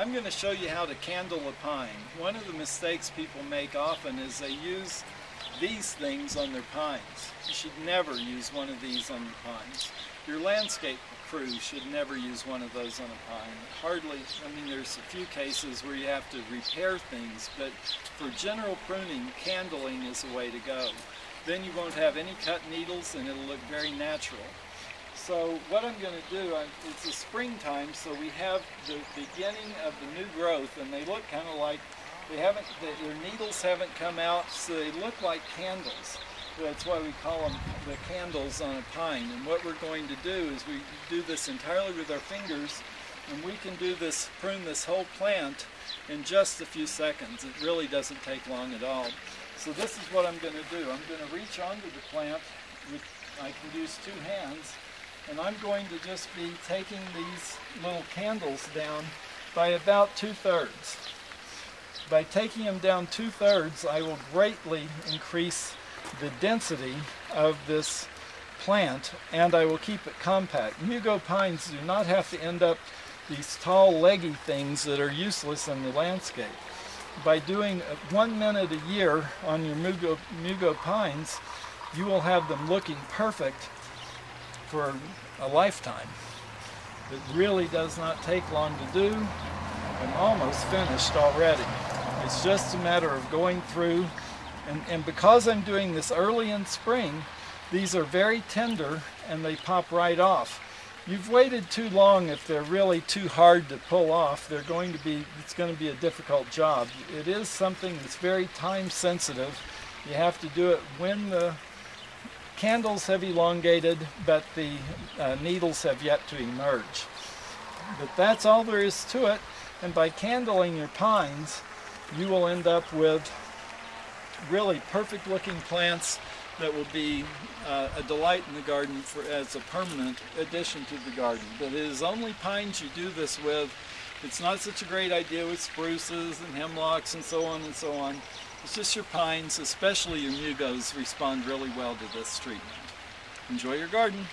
I'm going to show you how to candle a pine. One of the mistakes people make often is they use these things on their pines. You should never use one of these on the pines. Your landscape crew should never use one of those on a pine. Hardly, I mean, there's a few cases where you have to repair things, but for general pruning, candling is the way to go. Then you won't have any cut needles and it'll look very natural. So what I'm going to do, it's the springtime, so we have the beginning of the new growth, and they look kind of like their needles haven't come out, so they look like candles. That's why we call them the candles on a pine. And what we're going to do is we do this entirely with our fingers, and we can do this, prune this whole plant in just a few seconds. It really doesn't take long at all. So this is what I'm going to do. I'm going to reach onto the plant with, I can use two hands, and I'm going to just be taking these little candles down by about 2/3. By taking them down 2/3, I will greatly increase the density of this plant, and I will keep it compact. Mugo pines do not have to end up these tall, leggy things that are useless in the landscape. By doing 1 minute a year on your Mugo pines, you will have them looking perfect for a lifetime. It really does not take long to do. I'm almost finished already. It's just a matter of going through, and because I'm doing this early in spring, these are very tender and they pop right off. You've waited too long if they're really too hard to pull off. It's going to be a difficult job. It is something that's very time sensitive. You have to do it when the candles have elongated, but the needles have yet to emerge. But that's all there is to it, and by candling your pines, you will end up with really perfect looking plants that will be a delight in the garden as a permanent addition to the garden. But it is only pines you do this with. It's not such a great idea with spruces and hemlocks and so on and so on. It's just your pines, especially your mugos, respond really well to this treatment. Enjoy your garden.